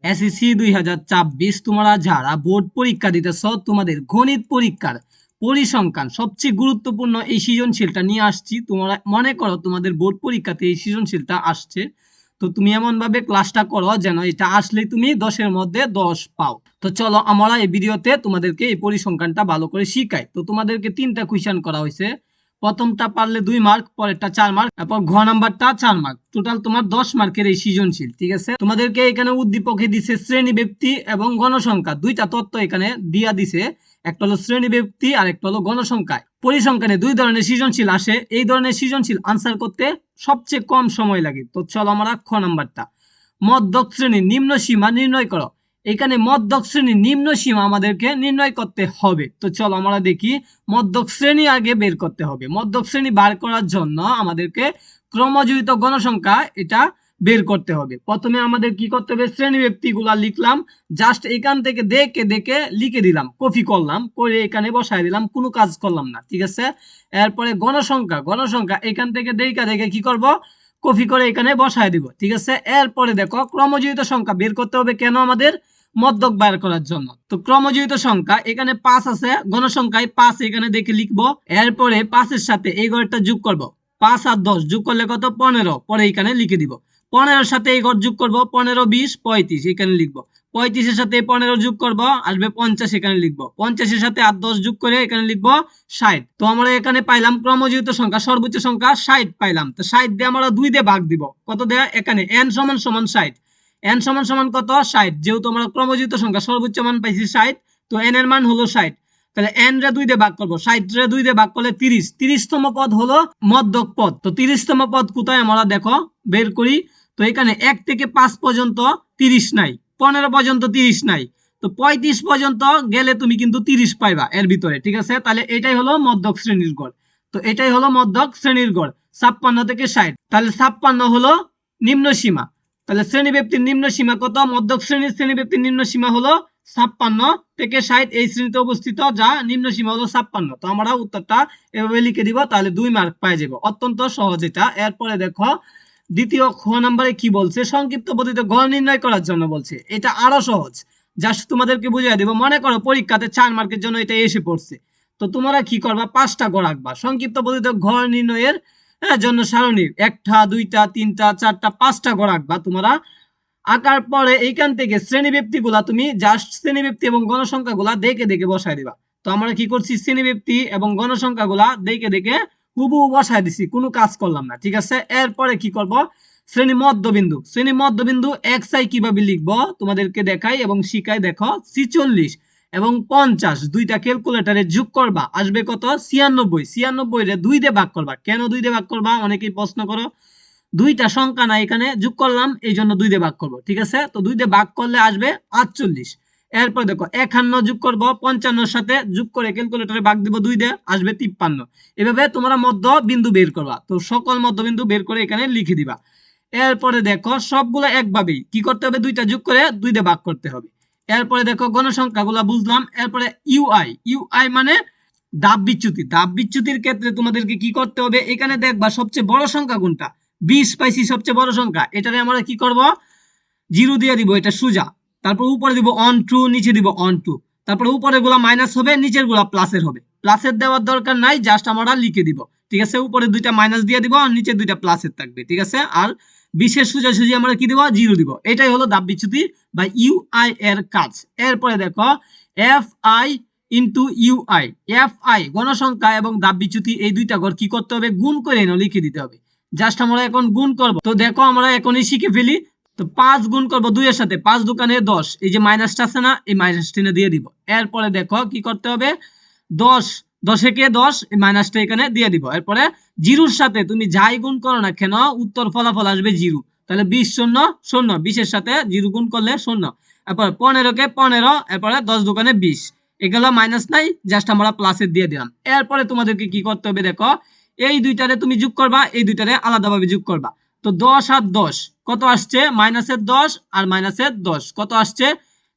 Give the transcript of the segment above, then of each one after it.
SSC 2024 তোমরা যারা board পরীক্ষা দিতেছ, তোমাদের গণিত পরীক্ষার পরিসংখ্যান সবচেয়ে গুরুত্বপূর্ণ এই সৃজনশীলটা নিয়ে আসছি। তোমরা মনে করো তোমাদের বোর্ড পরীক্ষাতে এই সৃজনশীলটা আসছে, তো তুমি এমন ভাবে ক্লাসটা করো যেন এটা আসলেই তুমি 10-এর মধ্যে 10 পাও। তো চলো আমরা এই ভিডিওতে তোমাদেরকে এই পরিসংখ্যানটা ভালো করে শিখাই। তো তোমাদেরকে 3টা কোয়েশ্চেন করা হয়েছে। প্রথমটা পারলে 2 মার্ক, পরেরটা 4 মার্ক, তারপর ঘ নাম্বারটা 4 মার্ক। টোটাল তোমার 10 মার্কের এই সৃজনশীল, ঠিক আছে। তোমাদেরকে এখানে উদ্দীপকে দিছে শ্রেণী ব্যক্তি এবং গণসংখ্যা, দুইটা তত্ত্ব এখানে দিয়া দিছে। একটা হলো শ্রেণী ব্যক্তি আর একটা হলো গণসংখ্যা। পরিসংখ্যানে দুই ধরনের সৃজনশীল আসে, এই ধরনের সৃজনশীল আনসার করতে সবচেয়ে কম সময় লাগে। তো চলো আমরা খ নাম্বারটা, মধ্যক শ্রেণীর নিম্ন সীমা নির্ণয় করো। এখানে মধ্যক শ্রেণীর নিম্ন সীমা আমাদেরকে নির্ণয় করতে হবে। তো চলো আমরা দেখি, মধ্যক শ্রেণী আগে বের করতে হবে। মধ্যক শ্রেণী বার করার জন্য আমাদেরকে ক্রমযুক্ত গণসংখ্যা এটা বের করতে হবে। প্রথমে আমাদের কি করতে হবে, শ্রেণী ব্যক্তিগুলা লিখলাম, জাস্ট এখান থেকে দেখে দেখে লিখে দিলাম, কপি করলাম, করে এখানে বসায় দিলাম, কোনো কাজ করলাম না, ঠিক আছে। এরপরে গণসংখ্যা, গণসংখ্যা এখান থেকে দেখে দেখে কি করব, কপি করে এখানে বসায় দিব, ঠিক আছে। এরপরে দেখো ক্রমযুক্ত সংখ্যা বের করতে হবে, কেন, আমাদের মধ্যক বের করার জন্য। তো ক্রমযুক্ত সংখ্যা এখানে 5 আছে, গণসংখ্যায় 5 এখানে দেখে লিখবো। এরপরে 5-এর সাথে এই ঘরটা যোগ করব, 5 আর 10 যোগ করলে কত, 15, পরে এখানে লিখে দিব। 15-এর সাথে এই ঘর যোগ করব, 15, 20, 35 এখানে লিখবো। 35-এর সাথে 15 যোগ করব, আসবে 50, এখানে লিখবো। 50-এর সাথে আর 10 যোগ করে এখানে লিখবো 60। তো আমরা এখানে পাইলাম ক্রমযুক্ত সংখ্যা, সর্বোচ্চ সংখ্যা 60 পাইলাম। তো 60 দিয়ে আমরা 2 দিয়ে ভাগ দিব, কত দেয়া, এখানে n সমান সমান 60, n সমান সমান কত, 60। যেহেতু আমরা ক্রমযুক্ত সংখ্যা সর্বোচ্চ মান পাইছি 60, তো n এর মান হলো 60। তাহলে n রে 2 দিয়ে ভাগ করব, 60 রে 2 দিয়ে ভাগ করলে 30, 30তম পদ হলো মধ্যক পদ। তো 30তম পদ কোথায় আমরা দেখো বের করি। তো এখানে 1 থেকে 5 পর্যন্ত 30 নাই, 15 পর্যন্ত 30 নাই, তো 35 পর্যন্ত গেলে তুমি কিন্তু 30 পাইবা এর ভিতরে, ঠিক আছে। তাহলে এটাই হলো মধ্যক শ্রেণীর গড়। তো এটাই হলো মধ্যক শ্রেণীর গড়, 56 থেকে 60। তাহলে 56 হলো নিম্ন সীমা। তাহলে শ্রেণী ব্যক্তির নিম্ন সীমা কত, মধ্যক শ্রেণীর শ্রেণী ব্যক্তির নিম্ন সীমা হলো 56 থেকে 60 এই শ্রেণীতে অবস্থিত, যা নিম্ন সীমা হলো 56। তো আমরা উত্তরটা এভাবে লিখে দিব, তাহলে 2 মার্ক পাই যাব, অত্যন্ত সহজ এটা। এরপরে দেখো দ্বিতীয় খ নম্বরে কি বলছে, সংক্ষিপ্ত পদ্ধতিতে গড় নির্ণয় করার জন্য বলছে। এটা আরো সহজ, জাস্ট তোমাদেরকে বুঝিয়ে দিব। মনে করো পরীক্ষাতে 4 মার্কের জন্য এটা এসে পড়ছে, তো তোমরা কি করবা, 5টা গড় আঁকবা। সংক্ষিপ্ত পদ্ধতিতে গড় নির্ণয়ের জন্য সারণী 1টা 2টা 3টা 4টা 5টা গড় আঁকবা তোমরা। আঁকার পরে এইখান থেকে শ্রেণী ব্যক্তি গুলা তুমি জাস্ট শ্রেণী ব্যক্তি এবং গণসংখ্যা গুলা দেখে দেখে বসায় দিবা। তো আমরা কি করছি, শ্রেণী ব্যক্তি এবং গণসংখ্যা গুলা দেখে দেখে হুবহু বসায় দিছি, কোনো কাজ করলাম না, ঠিক আছে। এরপরে কি করব, শ্রেণী মধ্যবিন্দু, শ্রেণী মধ্যবিন্দু xi কিভাবে লিখবো তোমাদেরকে দেখাই এবং শিখাই। দেখো 46 এবং 50 দুইটা ক্যালকুলেটরে যোগ করবা, আসবে কত, 96। 96 রে 2 দিয়ে ভাগ করবা। কেন 2 দিয়ে ভাগ করবা, অনেকেই প্রশ্ন করো। দুইটা সংখ্যা না এখানে যোগ করলাম, এই জন্য 2 দিয়ে ভাগ করবো, ঠিক আছে। তো 2 দিয়ে ভাগ করলে আসবে 48। এরপর দেখো 51 যোগ করব 55-এর সাথে, যোগ করে ক্যালকুলেটরে ভাগ দিব 2 দিয়ে, আসবে 53। এভাবে তোমরা মধ্য বিন্দু বের করবা। তো সকল মধ্যবিন্দু বের করে এখানে লিখে দিবা। এরপরে দেখো সবগুলো একভাবেই কি করতে হবে, 2টা যোগ করে 2 দিয়ে ভাগ করতে হবে। এরপরে দেখো গণসংখ্যাগুলো বুঝলাম। এরপরে ইউআই, ইউআই মানে দাব বিচ্যুতি। দাব বিচ্যুতির ক্ষেত্রে তোমাদেরকে কি করতে হবে, এখানে দেখবা সবচেয়ে বড় সংখ্যা কোনটা, 20 পাইছি সবচেয়ে বড় সংখ্যা, এটারে আমরা কি করব, 0 দিয়ে দিব, এটা সোজা। তারপর উপরে দিব অন টু, নিচে দিব অন টু। তারপর উপরে গুলা মাইনাস হবে, নিচের গুলা প্লাসের হবে। প্লাসের দেওয়ার দরকার নাই, জাস্ট আমরা লিখে দিব, ঠিক আছে। উপরে 2টা মাইনাস দিয়ে দিব আর নিচে 2টা প্লাসের থাকবে, ঠিক আছে। আর 20-এর সোজাসুজি আমরা কি দিব, 0 দিব। এটাই হলো দাব বিচ্যুতি বা ইউআই এর কাজ। এরপরে দেখো F I into UI, F I গণসংখ্যা এবং দাব বিচ্যুতি, এই দুইটা ঘর কি করতে হবে, গুণ করে এনে লিখে দিতে হবে। জাস্ট আমরা এখন গুণ করব। তো দেখো আমরা এখনই শিখে ফেলি। তো 5 গুণ করবো 2 এর সাথে, 5 দোকানে 10, এই যে মাইনাসটা আছে না, এই মাইনাসটা দিয়ে দিব। এরপরে দেখো কি করতে হবে, 10, 10 কে 10, এই মাইনাসটা এখানে দিয়ে দিব। এরপরে 0-র সাথে তুমি যাই গুণ করো না কেন, উত্তর ফলাফল আসবে 0। তাহলে 20 শূন্য শূন্য, 20-এর সাথে 0 গুণ করলে শূন্য। এরপর 15 কে 15, এরপরে 10 দোকানে 20, এগুলো মাইনাস নাই, জাস্ট আমরা প্লাসের দিয়ে দিলাম। এরপরে তোমাদেরকে কি করতে হবে, দেখো এই দুইটারে তুমি যোগ করবা, এই দুইটারে আলাদাভাবে যোগ করবা। তো 10 আর 10 কত আসছে, মাইনাসের 10 আর মাইনাসের 10 কত আসছে,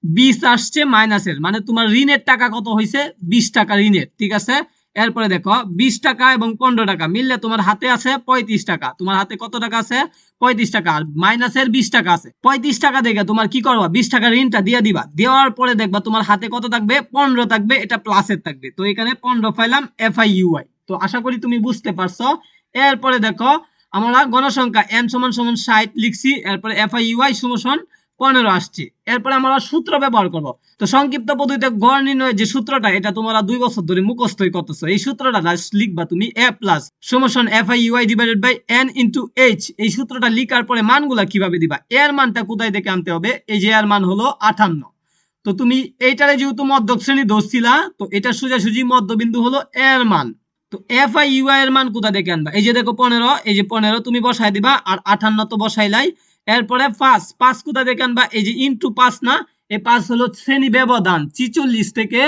20 আসছে মাইনাসের, মানে তোমার ঋণের টাকা কত হয়েছে, 20 টাকা ঋণের, ঠিক আছে। এরপরে দেখো 20 টাকা এবং 15 টাকা মিললে তোমার হাতে আছে 35 টাকা। তোমার হাতে কত টাকা আছে? 35 টাকা। আর মাইনাসের 20 টাকা আছে। 35 টাকা দেখে তোমার কি করবা? 20 টাকা ঋণটা দিয়ে দিবা। দেওয়ার পরে দেখবা তোমার হাতে কত থাকবে? 15 থাকবে, এটা প্লাসের থাকবে। তো এখানে 15 পাইলাম FIUI। তো আশা করি তুমি বুঝতে পারছো। এরপরে দেখো আমরা গণসংখ্যা n সমান সমান 60 লিখছি, এরপরে FIUI সমান 15 আসছে। এরপরে আমরা সূত্র ব্যবহার করব। তো সংক্ষিপ্ত পদ্ধতিতে গড় নির্ণয়ের যে সূত্রটা, এটা তোমরা 2 বছর ধরে মুখস্থই করতেছো। এই সূত্রটা জাস্ট লিখবা তুমি a প্লাস সমান FIUI divided by n into h। এই সূত্রটা লিখার পরে মানগুলা কিভাবে দিবা? এর মানটা কোথায় থেকে আনতে হবে? এই যে এর মান হলো 58। তো তুমি এইটারে যেহেতু মধ্যক শ্রেণী ধরছিলা, তো এটা সোজাসুজি মধ্যবিন্দু হলো এর মান। তো FIUI এর মান কোথা থেকে আনবা? এই যে দেখো 15, এই যে 15 তুমি বসাই দিবা, আর 58 তো বসাইলাই। এরপরে 5 কোথা থেকে আনবা? এই যে ইনটু 5 না, এই 5 হলো শ্রেণী ব্যবধান 46 থেকে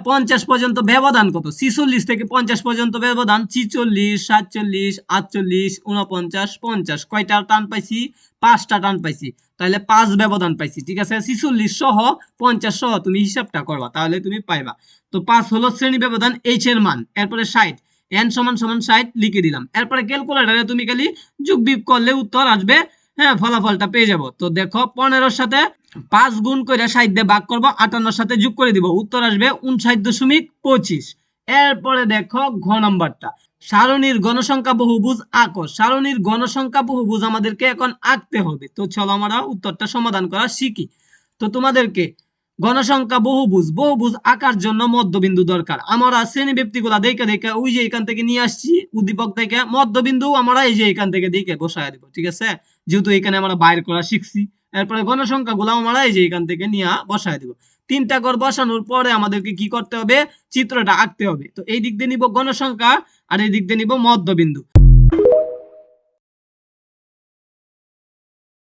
50 পর্যন্ত ব্যবধান কত? 46 থেকে 50 পর্যন্ত ব্যবধান 46, 47, 48, 49, 50। কয়টা টান পাইছি? 5টা টান পাইছি। তাহলে 5 ব্যবধান পাইছি। ঠিক আছে, 46 সহ 50 সহ তুমি হিসাবটা করবা, তাহলে তুমি পাইবা। তো 5 হলো শ্রেণী ব্যবধান h এর মান। এরপরে 60, n সমান সমান 60 লিখে দিলাম। এরপরে ক্যালকুলেটরে তুমি খালি যোগ বিয়োগ করলে উত্তর আসবে। ফলাফলটা পেয়ে যাব। তো দেখো 15 সাথে 5 গুণ করে 60 দিয়ে ভাগ করব, 58 সাথে যোগ করে দিব, উত্তর আসবে 59.25। এরপরে দেখো ঘ নাম্বারটা, সারণীর গণসংখ্যা বহুভুজ আঁকো। সারণীর গণসংখ্যা বহুভুজ আমাদেরকে এখন আঁকতে হবে। তো চলো আমরা উত্তরটা সমাধান করা শিখি। তো তোমাদেরকে গণসংখ্যা বহুভুজ আঁকার জন্য মধ্যবিন্দু দরকার। আমরা শ্রেণী ব্যক্তিগুলা দেখে দেখে ওই যে এখান থেকে নিয়ে আসছি উদ্দীপক থেকে, মধ্যবিন্দু আমরা এই যে এখান থেকে দেখে বসায় দিব। ঠিক আছে, যেহেতু এখানে আমরা বাইর করা শিখছি। এরপরে গণসংখ্যা গুলা আমরা এই যে এখান থেকে নিয়ে বসায় দিব। 3টা ঘর বসানোর পরে আমাদেরকে কি করতে হবে? চিত্রটা আঁকতে হবে। তো এই দিক দিয়ে নিব গণসংখ্যা, আর এই দিক দিয়ে নিব মধ্যবিন্দু।